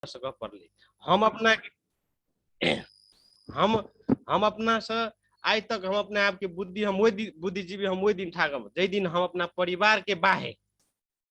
सक पड़ले। हम अपना हम हम अपना से आज तक हम अपने आप के बुद्धि हम वही बुद्धिजीवी हम वही दिन ठाकब जै दिन हम अपना परिवार के बाहे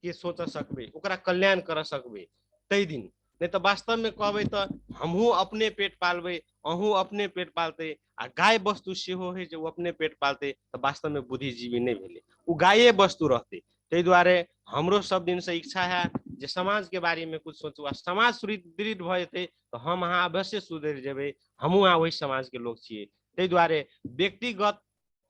के सोच सकबे ओकरा कल्याण कर सकबे तै दिन। नहीं तो वास्तव में कहबे तो हमहू अपने पेट पालबे अहू अपने पेट पालते आ गाय वस्तु सेहो है जो अपने पेट पालते तो वास्तव में बुद्धिजीवी नहीं भेले उ गाये वस्तु रहते। तै दुआरे हमरो सब दिन से इच्छा है जे समाज के बारे में कुछ सोचू आ समाज सुदृढ़ भ जेतै तो हम अहाँ अवश्य सुधरि जेबै हमहू अहाँ वही समाज के लोग छियै। तै दुआरे व्यक्तिगत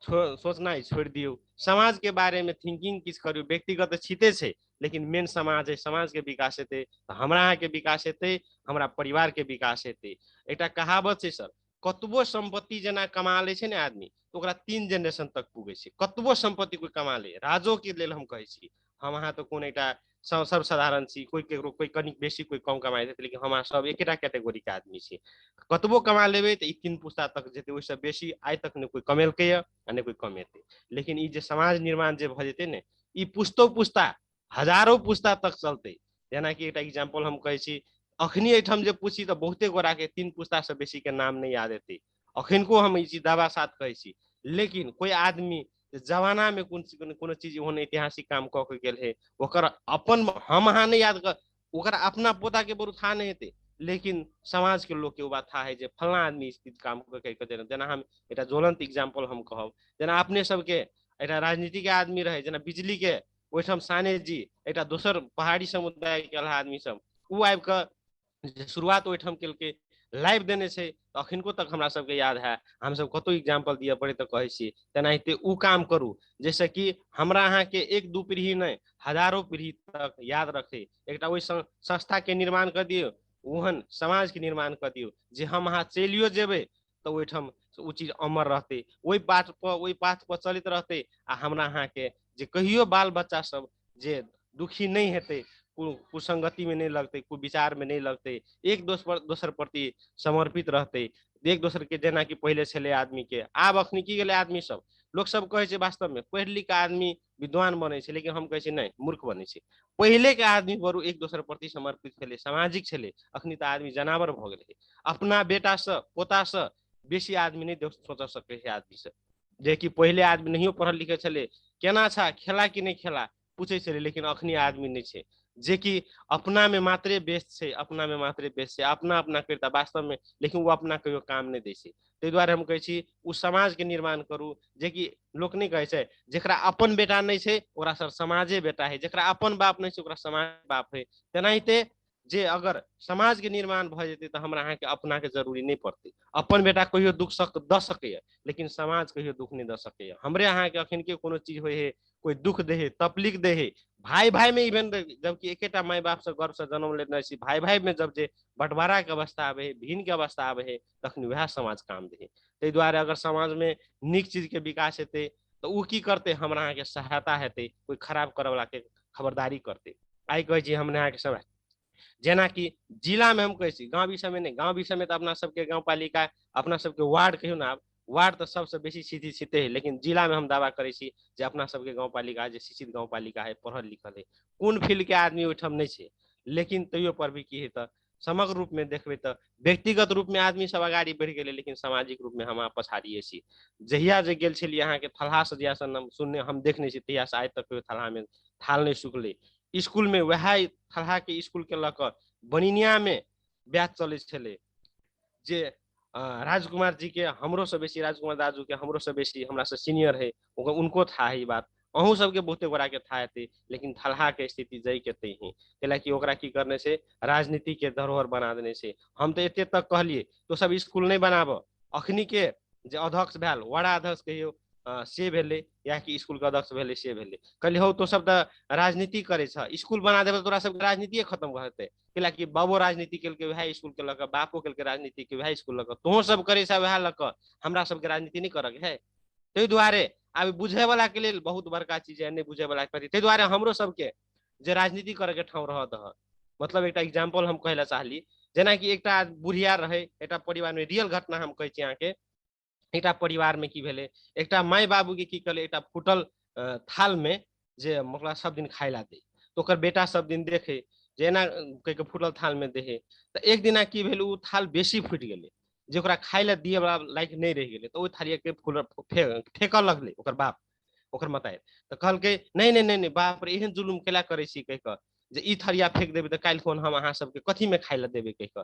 सोचना छोड़ दियो समाज के बारे में थिंकिंग किस करियो व्यक्तिगत तो छिते छै लेकिन मेन समाज है समाज के विकास हेतै तो हमरा अहाँ के विकास हेतै हमरा परिवार के विकास हेतै। एकटा कहावत छै सर कतबो संपत्ति जेना कमा लै छै ने आदमी तो ओकरा 3 जनरेशन तक पुगे छै कतबो संपत्ति कोई कमा ले राजो के लेल हम कहै छी हम अहाँ तो कोन एकटा सर्वसाधारण छी कोई केकरो कोई कनिक बेसी कोई कम कमाइ देतै लेकिन हम अहाँ सब एकेटा कैटेगोरी के आदमी छी कतबो कमा लेबै तऽ ई 3 पुस्ता तक जेतै ओहिसँ बेसी आइ तक ने कोई कमेलकै आ ने कोई कमेतै। लेकिन ई जे समाज निर्माण जे भऽ जेतै ने ई पुस्तो पुस्ता हजारों पुस्ता तक चलते। जेनाकि एकटा एग्जाम्पल हम कहै छी अखनी एहिठाम जे पूछी तऽ बहुते गोरा के 3 पुस्ता से बेसी के नाम नहीं याद हेतै अखनको हम ई चीज दावा साथ कहै छी। लेकिन कोई आदमी जमाना में कोनो चीज ओहन ऐतिहासिक काम कऽ के गेल है ओकर अपन हम अहाँ नहीं याद कर ओकर अपना पोता के बरू था नहीं हेतै लेकिन समाज के लोग के ओ बात था है जे फलना आदमी स्थित काम करके जेना हम एक ज्वलंत एग्जाम्पल हम कहब जेना अपने सबके एक राजनीति के आदमी रहे जेना बिजली के ओहिठाम साने जी एक दोसर पहाड़ी समुदाय के आदमी सब उ आबि कऽ शुरुआत ओहिठाम केलकै लाइव देने छै तऽ अखनको तक हमरा सबके याद है हमसब कतौ एग्जाम्पल दिए पड़े तऽ कहै छी तेनाहिते उ काम करू जैसे कि हमरा अहाँ के 1-2 पीढ़ी नहीं हजारों पीढ़ी तक याद रखे एकटा ओहि संस्था के निर्माण कर दियौ ओहन समाज के निर्माण कर दियौ जे हम अहाँ चलियो जेबै तऽ ओहिठाम ओ चीज अमर रहते ओहि पाथ पर चलैत रहते आ हमरा अहाँ के जे कहियो बाल बच्चा सब जे दुखी नहीं हेतै कुसंगति में नहीं लगते कुविचार में नहीं लगते एक दोसर प्रति समर्पित रहते एक दोसर के जेना कि पहले छले आदमी के आब अखनी की गेले आदमी सब लोग सब कहे छै वास्तव में पढ़ लिख आदमी विद्वान बने छै लेकिन हम कहै छी नहीं मूर्ख बने छै। पहले के आदमी बरू एक दोसर प्रति समर्पित छले सामाजिक छले अखनी तऽ आदमी जनावर भ गेले अपना बेटा से पोता से बेसी आदमी नहीं सोच सकै है आदमी से जेकि पहले आदमी नहियो पढ़ल लिखे छले केना छा खेला कि नहीं खेला पूछे छले लेकिन अखनी आदमी नहीं छै जेकि अपना में मात्रे व्यस्त छै अपना में मात्रे व्यस्त छै अपना अपना करता वास्तव में लेकिन वो अपना कहियो काम नहीं दै छै। ताहि दुआरे हम कहै छी उ समाज के निर्माण करू जेकि लोक नहीं कहै छै जेकरा अपन बेटा नहीं छै ओकरा सब समाजे बेटा है जेकरा अपन बाप नहीं छै ओकरा समाज बाप है। तेनाहिते जे अगर समाज के निर्माण भ जेतै तऽ हमरा अहाँके अपना के जरूरी नहीं पड़तै अपन बेटा कहियो दुख दऽ सकैया लेकिन समाज कहियो दुख नहीं दऽ सकैया। हमरे अहाँ के अखन के कोनो चीज होय है कोई दुख दे है तकलीफ दे है भाई भाई में इवेन जबकि एकेटा माय बाप से गर्भ से जन्म लेने छी भाई भाई में जब जे बंटवारा के अवस्था आवे है भिन्न के अवस्था आवे है तखन वह समाज काम दे है। ताहि दुआरे अगर समाज में नीक चीज के विकास हेतै तऽ उ की करते हमरा अहाँ के सहायता हेतै कोई खराब करे वाला के खबरदारी करते। आइ कहै छी हमरा अहाँ के समय जेना कि जिला में हम कहै छी गाँव विषय में नहीं गाँव विषय में तो अपना सबके गाँव पालिका अपना सबके वार्ड कहियो ना आब वार्ड तो सबसे बेसी सीधी सीधे है लेकिन जिला में हम दावा करै छी जे अपना सबके गाँव पालिका जे शिक्षित गाँव पालिका है पढ़ल लिखल है कोन फील्ड के आदमी ओहिठाम नहीं छै लेकिन तैयो पर भी की है तऽ समग्र रूप में देखबै तऽ व्यक्तिगत रूप में आदमी सब आगाड़ी बढ़ि गेलै लेकिन सामाजिक रूप में हम अहाँ पछाड़िए छी। जहिया जे गेल छलियै अहाँके थल्हा से जहिया से सुनने हम देखने छी तहिया से आइ तक थल्हा में थाल नहीं सुखले स्कूल में वह थल्हा के स्कूल के लऽ कऽ बनिनिया में बैच चलै छलै जे राजकुमार जी के हमरो से बेसी राजकुमार दाजू के हमरो से बेसी हमरा से सीनियर है उनको था ई बात अहूँ सबके बहुते गोरा के था हेतै लेकिन थल्हा के स्थिति जई के तई है कैलाकि ओकरा की करने से राजनीति के धरोहर बना देने से हम तो एते तक कहलिए तो सब स्कूल नहीं बनाब अखनी के जे अध्यक्ष भेल वड़ा अध्यक्ष कहियो से भेलै या कि स्कूल के अध्यक्ष भेलै से भेलै कहलिए हौ तो सब तऽ राजनीति करे छ स्कूल बना देबै तोरा सबके राजनीतिए खत्म भऽ जेतै कैलाकि बाबो राजनीति केलकै वएह स्कूल के लऽ कऽ बापो केलकै राजनीति के वएह स्कूल लऽ कऽ तोहूँ सब करे छ वएह लऽ कऽ हमरा सबके राजनीति नहीं करऽ के है। ताहि दुआरे आब बुझे वाला के लेल बहुत बड़का चीज है नहीं बुझे वाला के ताहि दुआरे हमरो सबके जे राजनीति करे के ठाउँ रह दह मतलब एकटा एग्जाम्पल हम कहला चाहली जेना कि एकटा बुढ़िया रहे एकटा परिवार में रियल घटना हम कहै छी अहाँ के एकटा परिवार में की भेलै एकटा माय बाबू के की कले एकटा फूटल थाल में जे ओकरा सब दिन खाय ला दे तो ओकर बेटा सब दिन देखे जेना कह के फूटल थाल में देहे तो एक दिना की भेल उ थाल बेसी फूट गेले जे ओकरा खाय ले दिए वाला लायक नहीं रह गेले तो ओहि थालिया के फूल फेंकऽ लगले ओकर बाप ओकर मताए तो कहलकै नहीं नहीं नहीं नहीं बाप रे एहन जुलुम केला करे छी कह के जे ई थरिया फेंक देबै तऽ काल्हि खुन हम अहाँ सबके कथी में खाय ले देबै कह के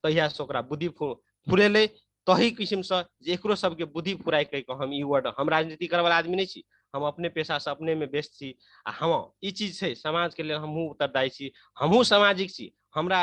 तहिया से ओकरा बुद्धि फुरेले तही किस्म से जे एकरो सबके बुद्धि फुराय कह के हम ई वर्ड हम राजनीति करे वाला आदमी नहीं छी हम अपने पेशा से अपने में व्यस्त छी आ हम ई चीज छै समाज के लेल हमहूँ उत्तरदायी छी हमहूँ सामाजिक छी हमरा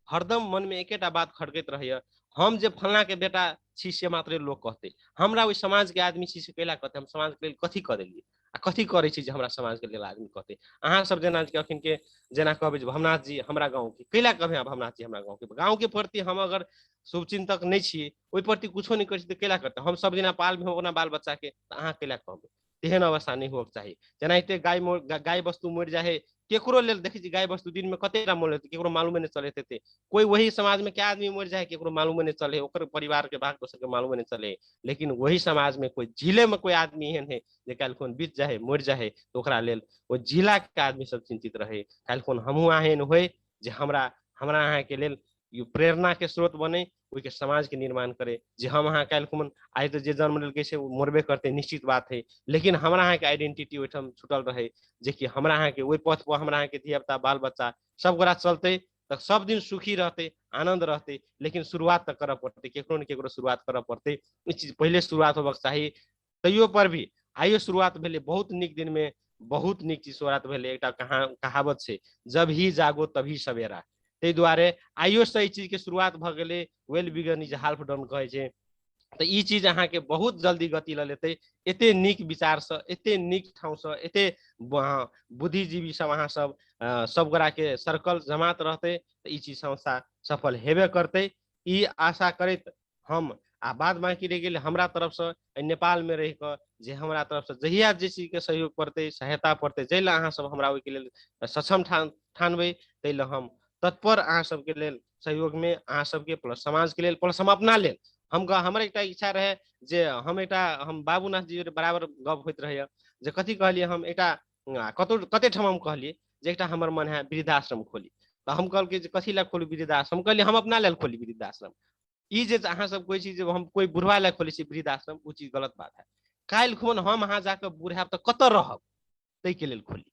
हरदम मन में एकेटा बात खड़कैत रहैया हम जे फलना के बेटा छी से मात्रे लोग कहते हमरा ओहि समाज के आदमी छी से कैला कहते हम समाज के लेल कथी कऽ देलियै आ कथी करै छी जे हमरा समाज के लेल आदमी कहते अहाँ सब जेना अखन के जेना कहबै जे भवनाथ जी हमरा गाँव के कैला कहबै आप भवनाथ जी हमरा गाँव के प्रति हम अगर शुभचिंतक नहीं छियै ओहि प्रति कुछो नहीं करै छी तऽ कैला करते हम सब दिना पाल भी अपना बाल बच्चा के तऽ अहाँ कैला कहबै तेहन अवस्था नहीं होके चाही जेनाहिते गाय वस्तु मरि जाइ है केकरो लेल देखै छी गाय वस्तु दिन में कतेटा मोल हेतै केकरो मालूमे नहीं चलैत हेतै कोई वही समाज में क्या आदमी मरि जाए केकरो मालूमे नहीं चले ओकर परिवार के भाग दोसर के मालूमे नहीं चले लेकिन वही समाज में कोई जिले में कोई आदमी एहन है जे काल्हि खुन बीत जाए मरि जाए तो ओकरा लेल ओ जिला के आदमी सब चिंतित रहे काल्हि खुन हमहूँ अहाँ एहन होय जे हमरा अहाँ के लेल प्रेरणा के स्रोत बने ओहि समाज के निर्माण करे जे हम अहाँ काल्हि खुन आइ तो जे जन्म लेलकै से मरबे करते निश्चित बात है लेकिन हमरा अहाँ के आइडेंटिटी ओहिठाम छूटल रहे जे कि हमरा अहाँ के ओहि पथ पर हमरा अहाँ के धिया पुता बाल बच्चा सब गोरा चलते तो सब दिन सुखी रहते आनंद रहते लेकिन शुरुआत तो करऽ पड़ते केकरो ने केकरो शुरुआत करऽ पड़ते ई चीज पहले शुरुआत होबक चाही तैयो पर भी आइयो शुरुआत भेलै बहुत नीक दिन में बहुत नीक चीज शुरुआत भेलै एकटा कहावत छै जब ही जागो तभी सवेरा ताहि दुआरे आइयो से ई चीज के शुरुआत भ गेलै well begun is half done कहै छै तऽ ई चीज अहाँ के बहुत जल्दी गति ल लेते एते नीक विचार से एते नीक ठाव से एते बुद्धिजीवी सब अहाँ सब गोरा के सर्कल जमात रहते तऽ ई चीज संस्था सफल हेबे करते ई आशा करैत हम आ बाद बाकी रह गेल हमरा तरफ से नेपाल में रह के जे हमरा तरफ से जहिया जे चीज के सहयोग पड़ते सहायता पड़ते जाहि अहाँ सब हमरा ओहि के लेल सक्षम ठानबै ताहि लए हम तत्पर अहाँ सबके लेल सहयोग में अहाँ सबके प्लस समाज के लेल प्लस हम अपना लेल हमर एकटा इच्छा रहे जे हम बाबूनाथ जी बराबर गप होइत रहे जे कथी कहलियै हम एकटा कते ठाम हम कहलियै जे एकटा हमर मन है वृद्धाश्रम खोली तऽ हम कहलकै जे कथी लए खोली वृद्धाश्रम कहलियै हम अपना लेल खोली वृद्धाश्रम ई जे अहाँ सब कोई चीज हम कोई बुढ़वा लए खोली छी वृद्धाश्रम ओ चीज गलत बात है काल्हि खुन हम अहाँ जाके बुढ़ाब तऽ कतऽ रहब ताहिके लेल खोली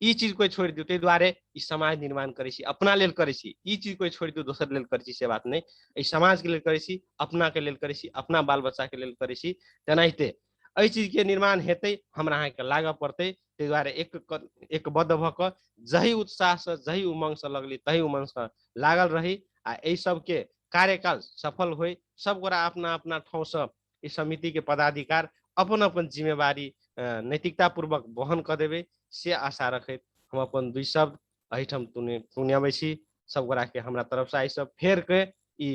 ई चीज कोई छोड़ दियौ ताहि दुआरे ई समाज निर्माण करै छी अपना लेल करै छी ई चीज कोई छोड़ दियौ दोसर लेल करै छी से बात नहीं एहि समाज के लेल करै छी अपना के लेल करै छी अपना बाल बच्चा के लेल करै छी तेनाहिते एहि चीज के निर्माण हेतै हमरा अहाँ के लागऽ पड़तै ताहि दुआरे एकबद्ध भऽ कऽ जही उत्साह से जही उमंग से लगली तही उमंग से लागल रही आ एहि सब के कार्यकाल सफल होय सब गोरा अपना अपना ठाव से ई समिति के पदाधिकार अपन अपन जिम्मेवारी नैतिकता पूर्वक वहन कऽ देबै से आशा रखैत हम अपन दुई शब्द एहिठाम टुनियाबै छी सब गोरा के हमरा तरफ से आई सब फेर के ई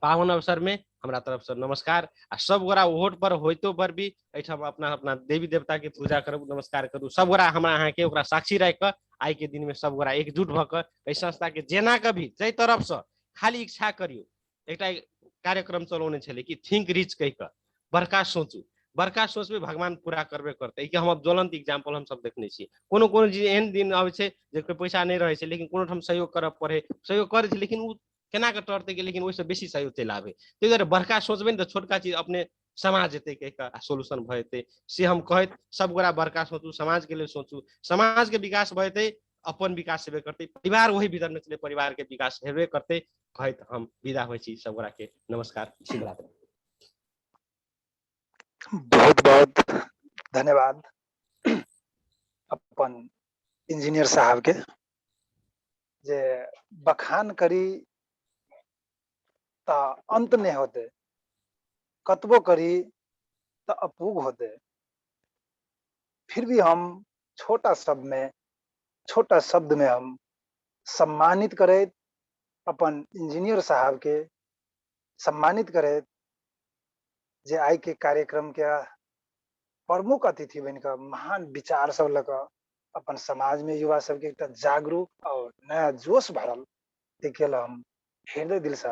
पावन अवसर में हमरा तरफ से नमस्कार आ सब गोरा वोट पर होइतो पर भी एहिठाम अपना अपना देवी देवता के पूजा करू नमस्कार करू सब गोरा हमरा अहाँ के ओकरा साक्षी राखि कऽ आइ के दिन में सब गोरा एकजुट भऽ कऽ एहि संस्था के जेना कभी जाहि तरफ से खाली इच्छा करियौ एकटा कार्यक्रम चलौने छलै कि थिंक रिच कहि कऽ बड़का सोचू बड़का सोच में भगवान पूरा करबे करते कि हम ज्वलंत एग्जाम्पल हम सब देखने छी कोनो चीज एहन दिन आबै छै जे कोई पैसा नहीं रहे छै लेकिन कोनो ठाम सहयोग करऽ पड़े सहयोग करे छै लेकिन उ केना के टरते कि लेकिन ओहिसँ बेसी सहयोग चलि आबे ताहि दुआरे बड़का सोचबै ने तऽ छोटका चीज अपने समा जेतै कहि कऽ आ सोल्यूशन भऽ जेतै से हम कहैत सब गोरा बड़का सोचू समाज के लेल सोचू समाज के विकास भऽ जेतै अपन विकास हेबे करते परिवार वही भीतर में चले परिवार के विकास हेबे करते कहैत हम विदा होइ छी सब गोरा के नमस्कार शुभ रात्रि बहुत बहुत धन्यवाद अपन इंजीनियर साहब के जे बखान करी ता अंत नहीं होते कतबो करी तो अपूग होते फिर भी हम छोटा शब्द में हम सम्मानित करे अपन इंजीनियर साहब के सम्मानित करे जे आई के कार्यक्रम के प्रमुख अतिथि बन कर महान विचार सब लग अपन समाज में युवा सब के एक जागरूक और नया जोश भरल देखे हम हृदय दिल से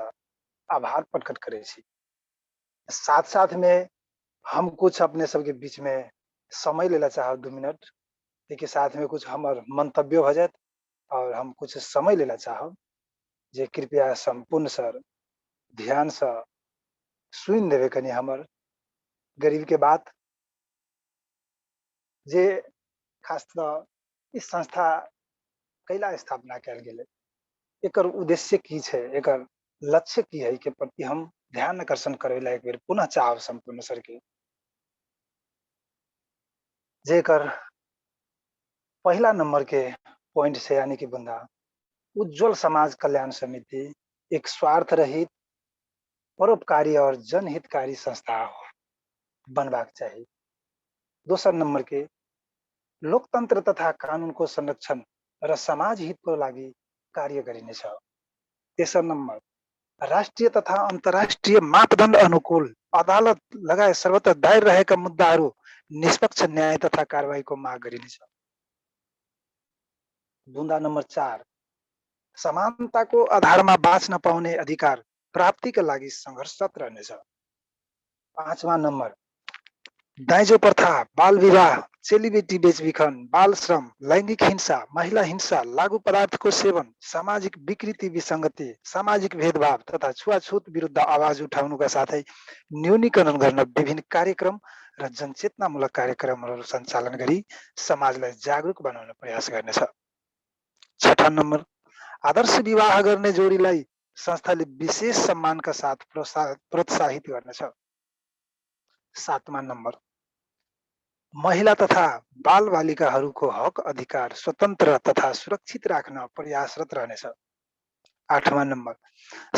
आभार प्रकट करे छी साथ साथ में हम कुछ अपने सबके बीच में समय लेला चाहब 2 मिनट के साथ में कुछ हमार मंतव्य हो जाए और हम कुछ समय लेना चाहब जे कृपया संपूर्ण सर ध्यान से सुन देवे कनी हमर गरीब के बात जे खास तो इस संस्था कैला स्थापना कल गेले, एकर उद्देश्य की छै, एकर लक्ष्य की है के प्रति हम ध्यान आकर्षण करे ला एक बेर पुनः चाहब संपूर्ण सर के जेकर पहला नंबर के पॉइंट से यानी कि बुंदा उज्जवल समाज कल्याण समिति एक स्वार्थ रहित परोपकारी और जनहितकारी संस्था बनबाक चाहिए। दोसर नंबर के लोकतंत्र तथा कानून को संरक्षण र समाज हित को लागि कार्य गरिनेछ। तेसर नंबर राष्ट्रिय तथा अन्तर्राष्ट्रिय मापदण्ड अनुकूल अदालत लगायत सर्वत्र दायर रहेका मुद्दाहरू निष्पक्ष न्याय तथा कारबाहीको माग गरिनेछ। बुंदा नंबर 4 समानताको आधारमा बाँच्न पाउने अधिकार प्राप्तिका लागि संघर्षरत रहनेछ। पाँचवा नंबर दाइजो प्रथा, बाल विवाह, चेलीबेटी बेचबिखन, बाल श्रम, लैंगिक हिंसा, महिला हिंसा, लागू पदार्थको सेवन, सामाजिक विकृति विसंगति, सामाजिक भेदभाव तथा छुवाछुत विरुद्ध आवाज उठाउनुका साथै न्यूनीकरण गर्न विभिन्न कार्यक्रम र जनचेतनामूलक कार्यक्रमहरू सञ्चालन गरी समाजलाई जागरुक बनाउन प्रयास गर्नेछ। छठा नम्बर आदर्श विवाह गर्ने जोडीलाई संस्थाले विशेष सम्मानका साथ प्रोत्साहित गर्नेछ। सातवां नम्बर महिला तथा बाल बालिकाहरूको हक अधिकार स्वतन्त्र तथा सुरक्षित राख्न प्रयासरत रहनेछ। आठवां नम्बर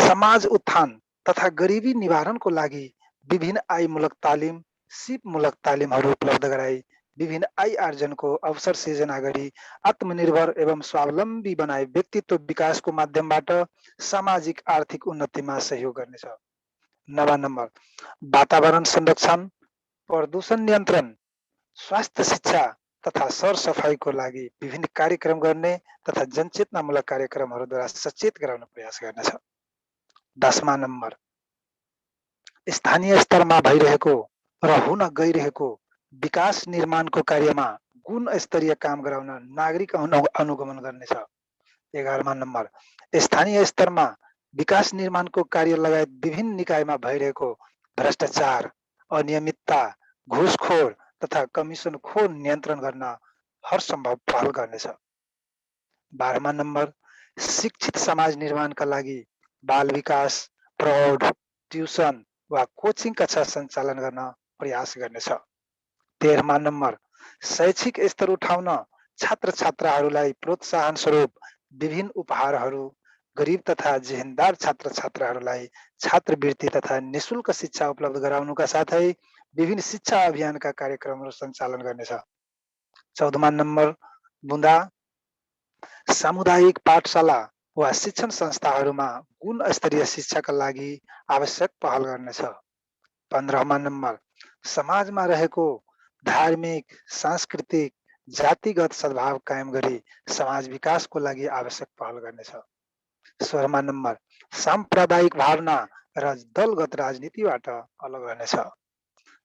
समाज उत्थान तथा गरिबी निवारणको लागि विभिन्न आयमूलक तालिम, सिपमूलक तालिमहरू उपलब्ध गराई विभिन्न आय आर्जनको अवसर सृजना गरी आत्मनिर्भर एवं स्वावलम्बी बनाए व्यक्तित्व विकासको माध्यमबाट सामाजिक आर्थिक उन्नतिमा सहयोग गर्नेछ। नवा नम्बर वातावरण संरक्षण, प्रदूषण नियन्त्रण, स्वास्थ्य शिक्षा तथा सरसफाईको लागि विभिन्न कार्यक्रम गर्ने तथा जनचेतनामूलक कार्यक्रमहरूद्वारा सचेत गराउन प्रयास गर्नेछ। 10वां नम्बर स्थानीय स्तरमा भइरहेको र हुन गइरहेको विकास निर्माणको कार्यमा गुणस्तरीय काम गराउन नागरिक अनुगमन गर्नेछ। 11वां नम्बर स्थानीय स्तरमा विकास निर्माणको कार्य लगायत विभिन्न निकायमा भइरहेको भ्रष्टाचार, अनियमितता, घुसखोर तथा कमिसनखोर नियन्त्रण गर्न हर सम्भव पहल गर्नेछ। 12वां नम्बर शिक्षित समाज निर्माणका लागि बाल विकास, प्रौढ, ट्युसन वा कोचिङ कक्षा सञ्चालन गर्न प्रयास गर्नेछ। 13वां नम्बर शैक्षिक स्तर उठाउन छात्र छात्राहरूलाई प्रोत्साहन स्वरूप विभिन्न उपहारहरू, गरिब तथा जेहेन्दार छात्र छात्राहरूलाई छात्रवृत्ति तथा निशुल्क शिक्षा उपलब्ध गराउनुका साथै विभिन्न शिक्षा अभियानका कार्यक्रमहरू सञ्चालन गर्नेछ। 14वां नम्बर बुँदा सामुदायिक पाठशाला वा शिक्षण संस्थाहरूमा गुणस्तरीय शिक्षाका लागि आवश्यक पहल गर्नेछ। 15वां नम्बर समाजमा रहेको धार्मिक, सांस्कृतिक, जातिगत सद्भाव कायम गरी समाज विकासको लागि आवश्यक पहल गर्नेछ। 16वां नम्बर साम्प्रदायिक भावना र दलगत राजनीतिबाट अलग रहनेछ।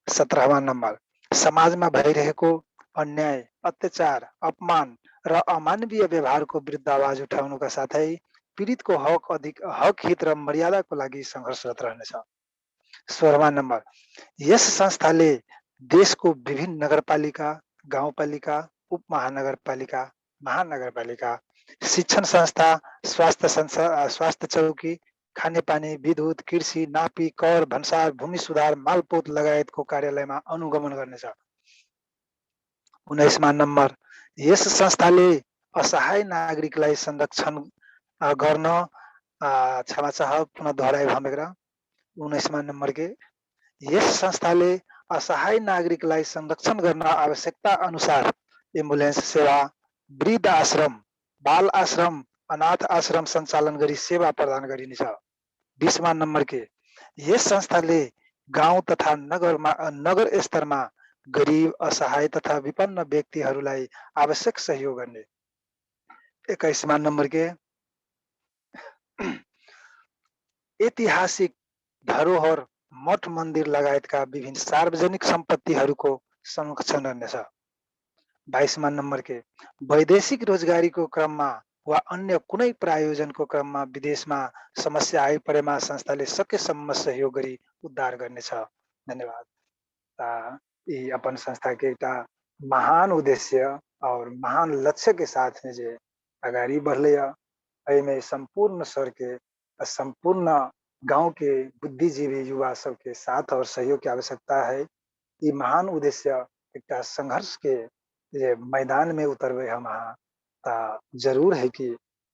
17वां नम्बर समाजमा भइरहेको अन्याय, अत्याचार, अपमान र अमानवीय व्यवहारको विरुद्ध आवाज उठाउनुका साथै पीडितको हक हित र मर्यादाको लागि संघर्षरत रहनेछ। 16वां नम्बर यस संस्थाले देशको विभिन्न नगरपालिका, गाउँपालिका, उपमहानगरपालिका, महानगरपालिका, शिक्षण संस्था, स्वास्थ्य चौकी, खानेपानी, विद्युत, कृषि, नापी, कर, भन्सार, भूमि सुधार, मालपोत लगायतको कार्यालयमा अनुगमन गर्नेछ। 19वां नम्बर यस संस्थाले असहाय नागरिकलाई संरक्षण गर्न क्षमा चाहब पुनः दोहोऱ्याइ भनेर 19वां नम्बर के यस संस्थाले असहाय नागरिकलाई संरक्षण गर्न आवश्यकता अनुसार एम्बुलेन्स सेवा, वृद्ध आश्रम, बाल आश्रम, अनाथ आश्रम सञ्चालन गरी सेवा प्रदान गरिनेछ। 20वां नम्बर के यस संस्थाले गाउँ तथा नगर स्तरमा गरीब, असहाय तथा विपन्न व्यक्तिहरूलाई आवश्यक सहयोग गर्ने। 21वां नम्बर के ऐतिहासिक धरोहर, मठ मन्दिर लगायतका विभिन्न सार्वजनिक सम्पत्तिहरूको संरक्षण गर्नेछ। 22वां नम्बर के वैदेशिक रोजगारीको क्रममा वा अन्य कुनै प्रायोजनको क्रममा विदेशमा समस्या आइपरेमा संस्थाले सकेसम्म सहयोग गरी उद्धार गर्नेछ। धन्यवाद। ये अपन संस्था के एक महान उद्देश्य और महान लक्ष्य के साथ में जे अगाडि बढ़लैया, एहिमे संपूर्ण सर के संपूर्ण गांव के बुद्धिजीवी युवा सबके साथ और सहयोग की आवश्यकता है। ये महान उद्देश्य एक संघर्ष के ये मैदान में उतरबे हम अहाँ ता जरूर है कि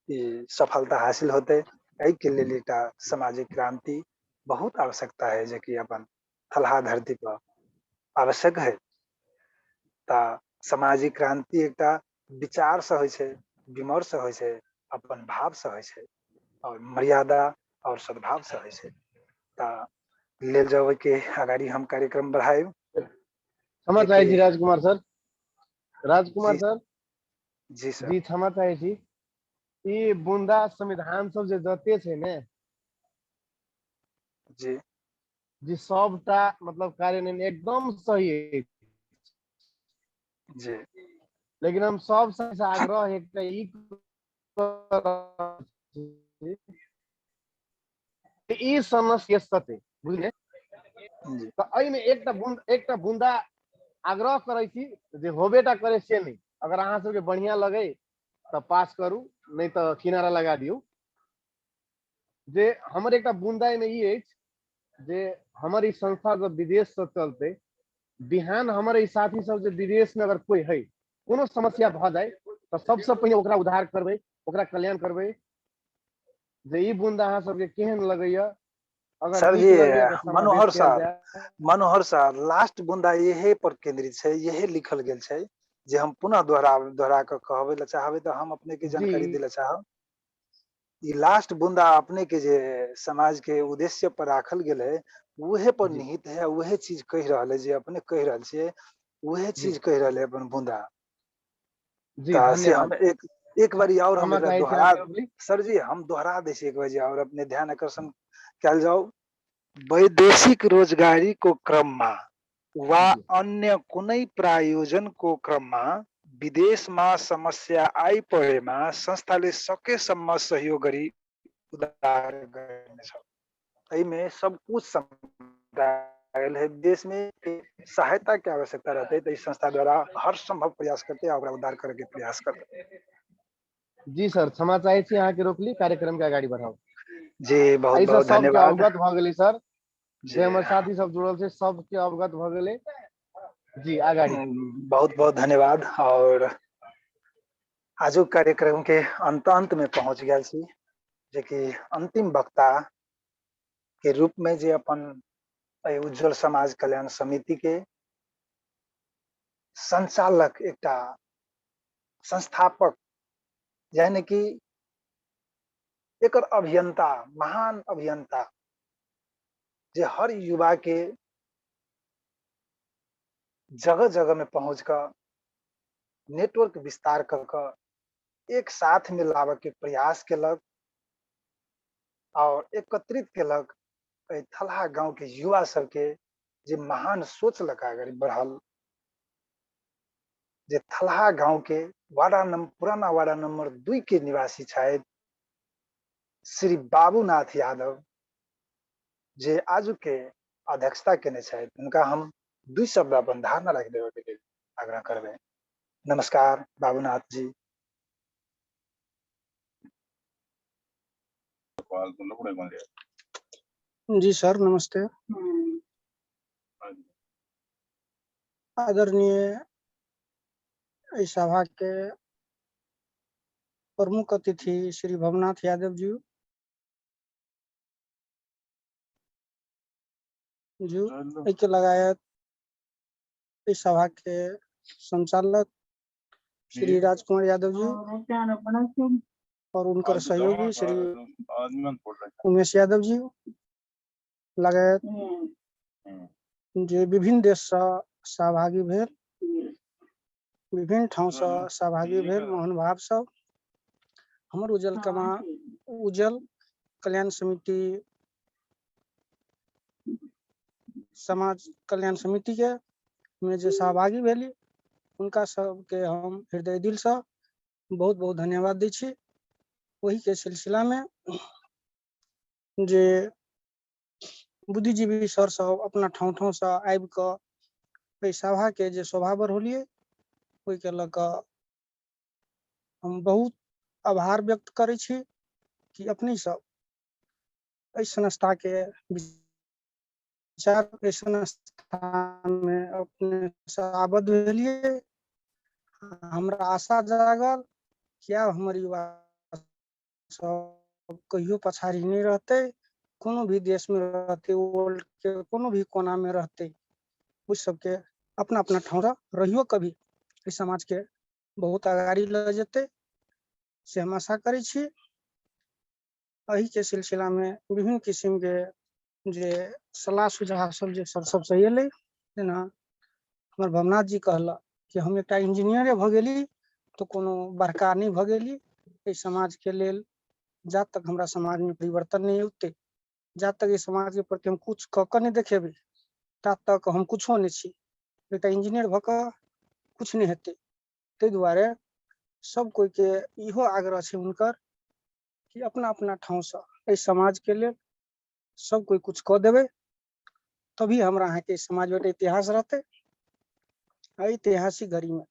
ये सफलता हासिल होते। एहि के लेल एकटा सामाजिक क्रांति बहुत आवश्यकता है जे कि अपन थलहा धरती पर आवश्यक है। ता सामाजिक क्रांति एकटा विचार से होइ छै, विमर्श होइ छै, अपन भाव से होइ छै और मर्यादा और सद्भाव से होइ छै। ता ले जावे के अगाडि हम कार्यक्रम बढ़ाए। क्षमा चाहे छी राजकुमार सर। राजकुमार जी सर जी सर जी क्षमा चाहे छी। ई बुंदा संविधान सब जे जते छै ने जी जी सबटा मतलब कार्यान्वयन एकदम सही है। जी लेकिन हम सब से आग्रह एकटा ई करब कि ई समस्या सते बुझले। जी तो एहिमे एकटा बुंदा आग्रह करै छी जे होबेटा करे से नहीं। अगर अहाँ सबके बढ़िया लगे तो पास करू, नहीं तो किनारा लगा दियो। जे हमर एकटा बुंदा में ई अछि जे हमर ई संस्था जब विदेश से चलते, बिहान हमर ई साथी सब जे विदेश में अगर कोई है कोनो समस्या भ जाए तो सबसे पहले ओकरा उद्धार करबे, ओकरा कल्याण करबे। जे ई बुंदा अहाँ सबके केहन लगैया, अगर सर नीक जी लगैया तो समावेश कयल जाए। मनोहर सर लास्ट बुंदा यही पर केंद्रित है, यही लिखल गेल छै जे हम पुनः दोहरा के कहबे ला चाहबे तो हम अपने के जी जानकारी देला चाहब। ई लास्ट बुंदा अपने के जे समाज के उद्देश्य पर राखल गेल है उहे पर जी निहित है, उहे चीज कह रहल है जे अपने कह रहल छिए, उहे जी चीज कह रहल है अपन बुंदा। जी ता से हम धन्यवाद। एक बारी और हम क्षमा एकरा चाहे छी दोहरा, अहाँ के। सर जी हम दोहरा दे छी एक बारी और अपने ध्यान आकर्षण कल जाओ। वैदेशिक रोजगारी को क्रममा वा जी अन्य कुनै प्रायोजनको क्रममा विदेशमा समस्या आइपरेमा संस्थाले सकेसम्म सहयोग गरी उद्धार गर्नेछ। एहिमे सब कुछ समझायल है। देश में सहायता की आवश्यकता रहते तो इस संस्था द्वारा हर संभव प्रयास करते और उद्धार करे के प्रयास करते। जी सर क्षमा चाहे छी अहाँ के रोकली, कार्यक्रम के आगाड़ी बढ़ाओ। जी बहुत ऐसा बहुत सबके धन्यवाद। अवगत भ गेलै सर, जे जी हमर साथी सब जुड़ल छै सबके अवगत भ गेलै। जी आगाड़ी। बहुत बहुत धन्यवाद। और आजुक कार्यक्रम के अंत में पहुंच गया छी, जे कि अंतिम वक्ता के रूप में जे अपन उज्जवल समाज कल्याण समिति के संचालक एकटा संस्थापक यानी कि एकर अभियंता, महान अभियंता जे हर युवा के जगह जगह में पहुंच कर नेटवर्क विस्तार कर एक साथ में लावे के प्रयास केलक और एकत्रित केलक थलहा गांव के युवा सबके जे महान सोच लगा आगे बढ़ल। जे थलहा गांव के पुराना वार्ड नंबर 2 के निवासी शायद श्री बाबूनाथ यादव जे आजू के अध्यक्षता केने शायद उनका हम 2 शब्द अपन धारणा रख देवे के लिए आग्रह करबे। नमस्कार बाबूनाथ जी। जी सर नमस्ते। आदरणीय इस सभा के प्रमुख अतिथि श्री भवनाथ यादव जी, के लगायत इस सभा के संचालक श्री राजकुमार यादव जी और उनकर सहयोगी श्री उमेश यादव जी लगायत जे विभिन्न देश से सहभागी भेल, विभिन्न ठाव से सहभागी भेल महानुभाव सब, हमर उज्जवल कल्याण समिति समाज कल्याण समिति के में जे सहभागी भेली उनका सबके हम हृदय दिल से बहुत बहुत धन्यवाद दै छी। वही के सिलसिला में जे बुद्धिजीवी सर सब अपना ठाव ठाव से आबि कऽ सभा के जे शोभा बढ़ौलिए ओहि के लऽ कऽ हम बहुत आभार व्यक्त करै छी कि अपने सब एहि संस्था के विचार के संस्था में अपने से आबद्ध भेलिए। हमरा आशा जागल कि आब हमर युवा सब कहियो पछाड़ी नहीं रहते, कोनो भी देश में रहते, वर्ल्ड के कोनो भी कोना में रहते, उस सबके अपना अपना ठाव रहियो कभी इस समाज के बहुत आगाड़ी ल जेते से हम आशा करै छी। एही के सिलसिला में विभिन्न किस्म के जे सलाह सुझाव सब जे सब सही अलै, जेना हमर भवनाथ जी कहला कि हम एकटा इंजीनियरे भ गेली तो कोनो बड़का नहीं भ गेली, एहि समाज के लेल जा तक हमरा समाज में परिवर्तन नहीं औते, जा तक ये समाज के प्रति हम कुछ क के नहीं देखेबै ता तक हम कुछो नहीं छी। एकटा इंजीनियर भ के कुछ नहीं हेतै। ताहि दुआरे सब कोई के इहो आग्रह छै हुनकर कि अपना अपना ठाव से एहि समाज के लेल सब कोई कुछ क देबै, तभी हमरा अहाँ के समाज में इतिहास रहते। ऐतिहासिक घड़ी में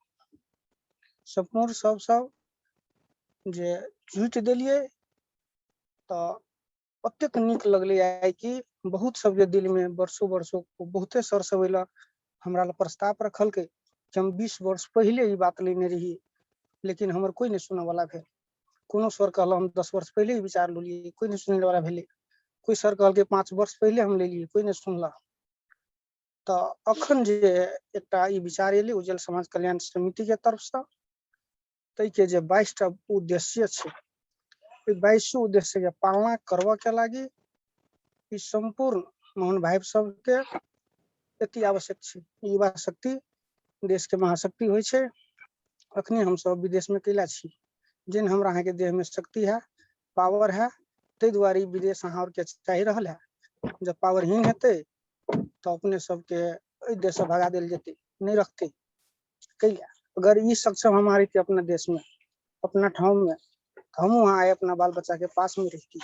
सम्पूर्ण सब जे जुटि देलिए तो अत्यंत नीक लगले आइ कि बहुत सब के दिल में वर्षों बहुते सर सब एला हमरा ला प्रस्ताव रखल के कि हम 20 वर्ष पहले ही बात लेने रही, लेकिन हमर कोई नहीं सुने वाला भेल। कोनो सर कहला हम 10 वर्ष पहले ही विचार लेलिए, कोई नहीं सुने वाला भेले। कोई सर कहल के 5 वर्ष पहले हम ले लिए, कोई नहीं सुनला। तो अखन जे एकटा ई विचार एले उज्जवल समाज कल्याण समिति के तरफ से, तै के जे 22 टा उद्देश्य छै, 22 उद्देश्य के पालना करबा के लागी ई संपूर्ण मोहन भाई सब के अति आवश्यक छै। युवा शक्ति देश के महाशक्ति होय छै। अखनी हम सब विदेश में कैला छी, जिन हमरा अहाँ के देह में शक्ति है, पावर है, ते द्वारे विदेश अहाँ और के चाहि रहल है। जब पावरहीन हेते तो अपने सबके एहि देश से भगा देल जेते, नहीं रखते। कैला अगर ई सक्षम हमारे के अपना देश में अपना ठाव में, हम वहाँ आए अपना बाल बच्चा के पास में रहती।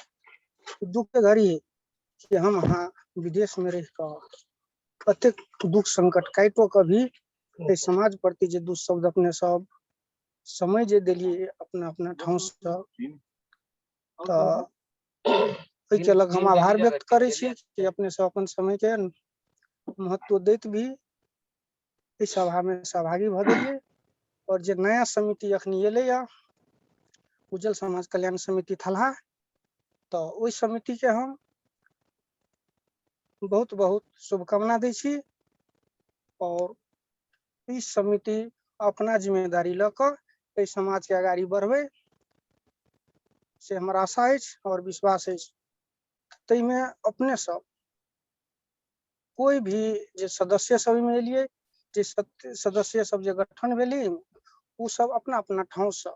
दुख के घड़ी है कि हम वहाँ विदेश में रह कर अत्यंत दुख संकट काटो कभी समाज प्रति जे दुःशब्द अपने सब समय जे दिलिए अपना अपना ठाव से, तो के लग हम आभार व्यक्त करे छी कि अपने सब अपन समय के महत्व दैत भी इस सभा में सहभागी भ गेलिए। और जे नया समिति अखनी एले या उज्जवल समाज कल्याण समिति थलहा, तो ओहि समिति के हम बहुत बहुत शुभकामना दै छी। और इस समिति अपना जिम्मेदारी लऽ समाज के आगाड़ी बढ़बै से हमारा आशा है और विश्वास है। तै में अपने सब कोई भी जे सदस्य सब में एलिए, जे सदस्य सब जे गठन भेली, उ सब अपना अपना ठाव से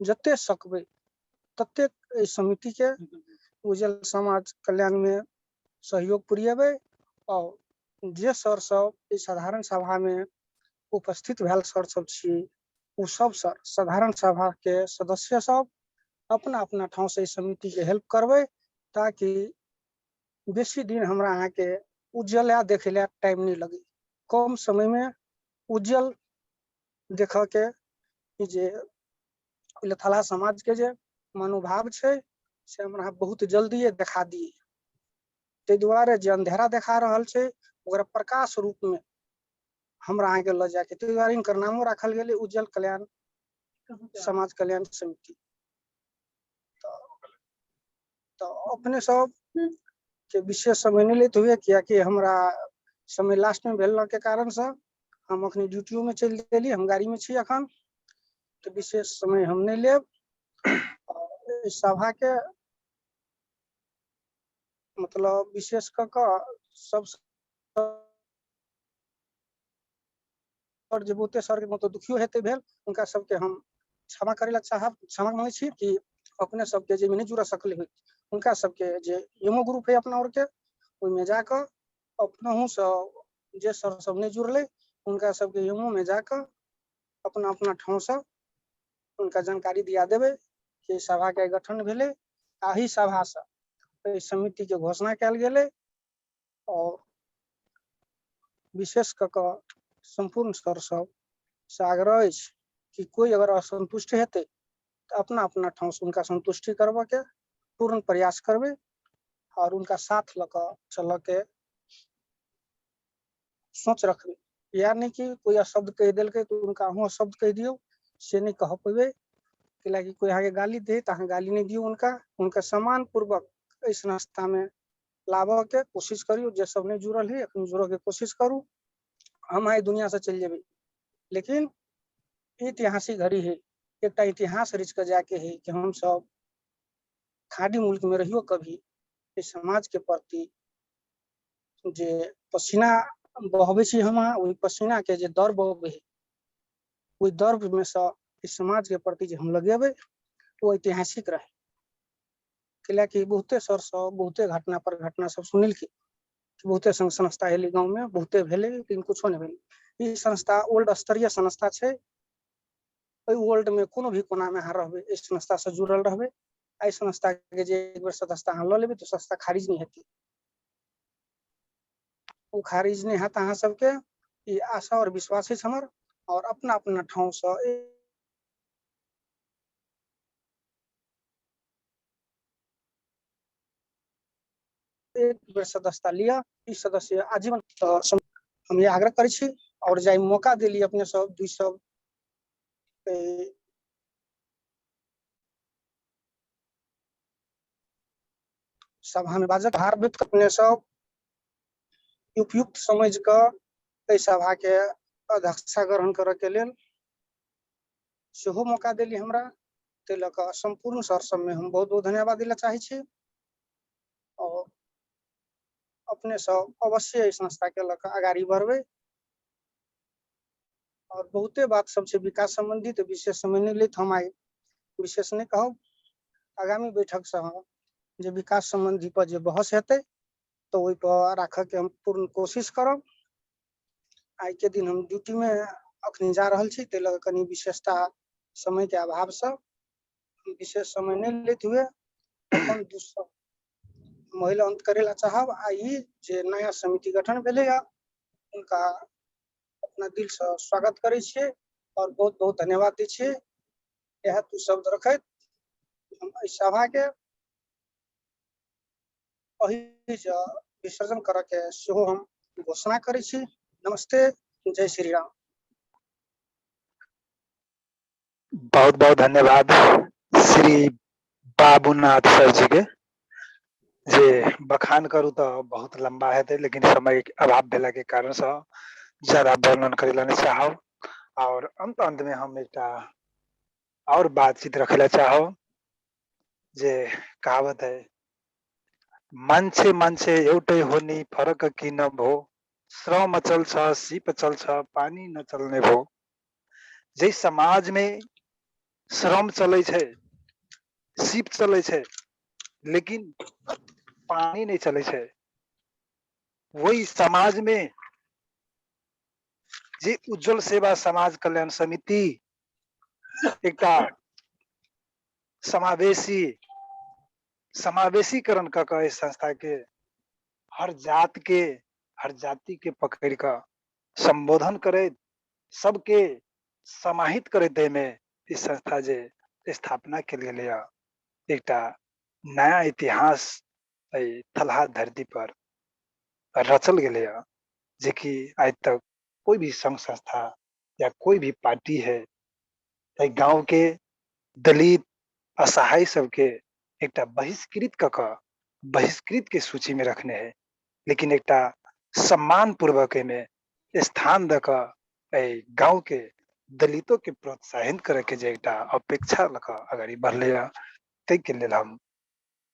जते सकबै तते समिति के उज्जवल समाज कल्याण में सहयोग पुरियेबै। और जे सर सब इस साधारण सभा में उपस्थित भेल सर सब छी, उ सब सर साधारण सभा के सदस्य सब अपना अपना ठाव से समिति के हेल्प करबै, ताकि बेसी दिन हमरा अहाँ के उज्जवल देखे ला टाइम नहीं लगे। कम समय में उज्जवल देख के जे थला समाज के जे मनोभाव छै से हमरा बहुत जल्दी देखा दिए। ते दुआरे जे अंधेरा देखा रहल छै ओकरा प्रकाश रूप में हमरा आगे ल जाके, ते दुआरे इनकर नामो राखल गेले उज्जवल कल्याण समाज कल्याण समिति। तो अपने सब के विशेष समय नहीं लेते हुए, कियाकि हमरा समय लास्ट में भेल के कारण से हम अखनी ड्यूटियों में चल देली, हम गाड़ी में छी अखन, तो विशेष समय हम नहीं लेब। इस सभा के मतलब विशेष क सब और जे बहुते सर के मतलब दुखियो हेते भेल, उनका सबके हम क्षमा करे ला चाहब, क्षमा मांगे छी कि अपने सबके जे में नहीं जुड़ सकले हुई, उनका सबके जे यमो ग्रुप है अपना और के ओहि में जाकर अपनहु से जे सर सब नहीं जुड़ले उनका सबके यमो में जाकर अपना अपना ठाव से उनका जानकारी दिया देवे कि सभा के गठन भेले, आही सभा से एहि समिति के घोषणा कयल गेलै और विशेष कऽ कऽ संपूर्ण स्तर सब से आग्रह अछि कि कोई अगर असंतुष्ट हेतै तो अपना अपना ठाव से उनका संतुष्टि करबऽ के पूर्ण प्रयास करबै और उनका साथ लऽ कऽ चलऽ के सोच रखबै। या नहीं कि कोई शब्द कह देलकै तो उनका अहूँ शब्द कह दियौ, से नहीं कह पेबै। कैलाकि कोई अहाँके गाली दे तो अहाँ गाली नहीं दियौ उनका सम्मान पूर्वक इस संस्था में लाबऽ के कोशिश करियो। जे सब नहीं जुड़ल है अखन जुड़ऽ के कोशिश करू। हम आई दुनिया से चल जेबै, लेकिन ऐतिहासिक घड़ी है, एक इतिहास रच के जाके है कि हम सब खाड़ी मुल्क में रहियो कभी इस समाज के प्रति जे पसीना बहबै छी हम, ओहि पसीना के जे दर बहबै है, ओहि दर में से इस समाज के प्रति जे हम लगेबै वो ऐतिहासिक रहे। कैलाकि बहुते सर सब बहुते घटना पर घटना सब सुनिलखिन, बहुते संघ संस्था एलै गाँव में, बहुते भेलै लेकिन कुछो नहीं भेलै। ई संस्था ओल्ड स्तरीय संस्था छै। वर्ल्ड में कोनो भी कोना में अहाँ रहबै, इस संस्था से जुड़ल रहबै। एहि संस्था के जे एक बेर सदस्यता अहाँ लऽ लेबै तो संस्था खारिज नहीं हेतै, वो खारिज नहीं हेत अहाँ सबके। ई आशा और विश्वास है हमर। और अपना अपना ठाव से एक बेर सदस्यता लिया, ई सदस्य आजीवन हम ये आग्रह करै छी। और जाय मौका देली अपने सब दुई सब सभा में बाजक भार व्यक्त अपने सब उपयुक्त समझ कऽ एहि सभा के अध्यक्षता ग्रहण करऽ के लेल सेहो मौका देली हमरा। ताहि लऽ कऽ संपूर्ण सर सब में हम बहुत बहुत धन्यवाद दिला चाहै छी। और अपने सब अवश्य एहि संस्था के लऽ कऽ आगाड़ी बढ़बै। और बहुते बात सब छै विकास संबंधी, तो विशेष समय नहीं लेत हम आई विशेष नहीं कहब। आगामी बैठक से हम जे विकास संबंधी पर जे बहस हेतै तो ओहि पर राखऽ के हम पूर्ण कोशिश करब। आई के दिन हम ड्यूटी में अखनी जा रहल छी, ताहि लऽ कऽ कनी विशेषता समय के अभाव से विशेष समय नहीं लेते हुए अपन दूसरा महिला अंत करे ला चाहब। आई जे नया समिति गठन भेले या उनका अपना दिल से स्वागत करे छियै और बहुत बहुत धन्यवाद दै छियै। यह तू शब्द रखैत हम एहि सभा के विसर्जन करऽ के सेहो हम घोषणा करै छी। नमस्ते, जय श्री राम। बहुत बहुत धन्यवाद श्री बाबूनाथ सर जी के। जे बखान करू तो बहुत लंबा हेतै, लेकिन समय के अभाव भेला के कारण से ज्यादा वर्णन करे ला नहीं चाहब। और अंत में हम एक और बातचीत रखे ला चाहब। जे कहावत है, मान्छे मान्छे एउटै हो नि फरक किन भो, श्रम अचल छ सीप चल्छ पानी न चल्ने भो। जे समाज में श्रम चलै छै, सीप चलै छै, लेकिन पानी नहीं चले छै, वही समाज में जे उज्जवल सेवा समाज कल्याण समिति एकटा समावेशीकरण क के इस संस्था के हर जाति के पकड़ कर संबोधन करे, सबके समाहित करे में इस संस्था जे स्थापना के लिए एकटा नया इतिहास थलहा धरती पर रचल गेले, जे कि आज तक कोई भी संघ संस्था या कोई भी पार्टी है गांव के दलित असहाय सबके एकटा बहिष्कृत के सूची में रखने है, लेकिन एकटा सम्मान पूर्वक में स्थान द के गांव के दलितों के प्रोत्साहित करे के जे एकटा अपेक्षा लक अगाड़ी बढ़ले, तै के लेल हम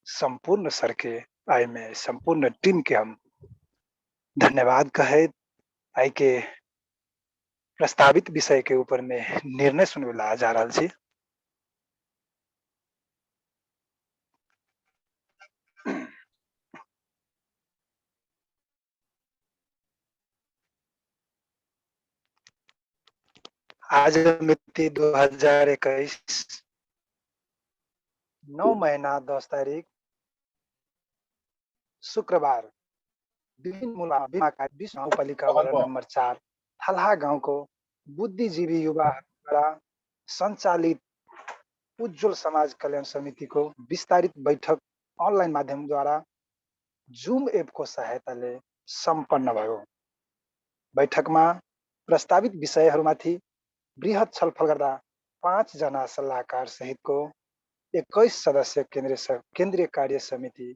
संपूर्ण सर के आई में संपूर्ण टीम के हम धन्यवाद कहे। आई के प्रस्तावित विषय के ऊपर में निर्णय सुनवे ला जा रहा छी। आज मिति 2021 9 महीना 10 तारिक शुक्रबार बीमा का 20 गाउँपालिका वडा नम्बर 4 थलहा गाउँको बुद्धिजीवी युवाहरूद्वारा सञ्चालित उज्जवल समाज कल्याण समितिको विस्तारित बैठक अनलाइन माध्यमद्वारा जुम एपको सहायताले सम्पन्न भयो। बैठकमा प्रस्तावित विषयहरूमाथि बृहत छलफल गर्दा 5 जना सल्लाहकार सहितको 21 सदस्य केन्द्रीय कार्य समिति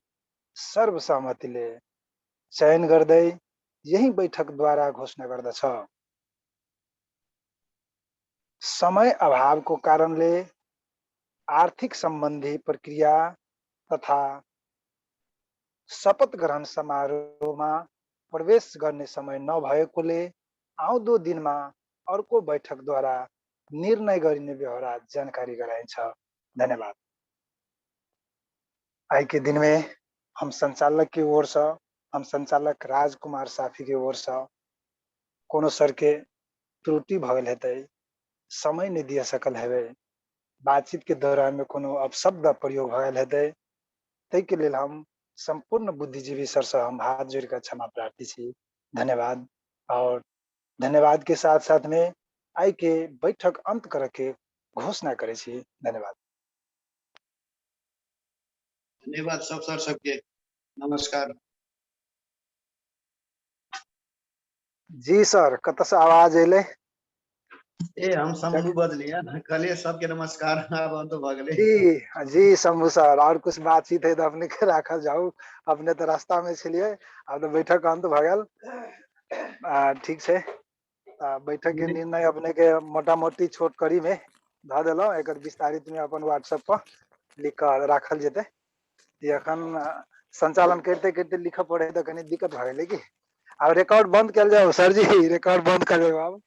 सर्वसहमतिले चयन गर्दै यही बैठकद्वारा घोषणा गर्दछ। समय अभावको कारणले आर्थिक सम्बन्धी प्रक्रिया तथा शपथ ग्रहण समारोहमा प्रवेश गर्ने समय नभएकोले आउँदो दिनमा अर्को बैठकद्वारा निर्णय गरिने व्यवहार जानकारी गराइन्छ। धन्यवाद। आज के दिन में हम संचालक की ओर से, हम संचालक राजकुमार साफी की ओर से कोनो सर के त्रुटि भगल हेतै, समय नहीं दिया सकल है, बातचीत के दौरान में कोनो अपशब्द प्रयोग भगल हेतै, तै के लिए हम संपूर्ण बुद्धिजीवी सर से हम हाथ जोड़ कर क्षमा प्रार्थी छी। धन्यवाद। और धन्यवाद के साथ साथ में आई के बैठक अंत करके घोषणा करे छी। धन्यवाद। धन्यवाद सब सर सबके। नमस्कार। जी सर, कत से आवाज अले? ए हम शंभू बदलिया कले सबके नमस्कार। अब अंत भ गेले। जी शंभू सर, और कुछ बातचीत है तो अपने के राखल जाऊ, अपने तो रास्ता में छलिए, अब तो बैठक अंत भ गेल। ठीक है, बैठक के निर्णय अपने के मोटा मोटी छोट कड़ी में ध देलो, एक विस्तारित में अपन व्हाट्सएप पर लिख कर राखल जेते। अखन संचालन करते करते लिख पड़े तो कहीं दिक्कत भ गेले की। अब रिकॉर्ड बंद कर जाओ सर जी, रिकॉर्ड बंद कर दो अब।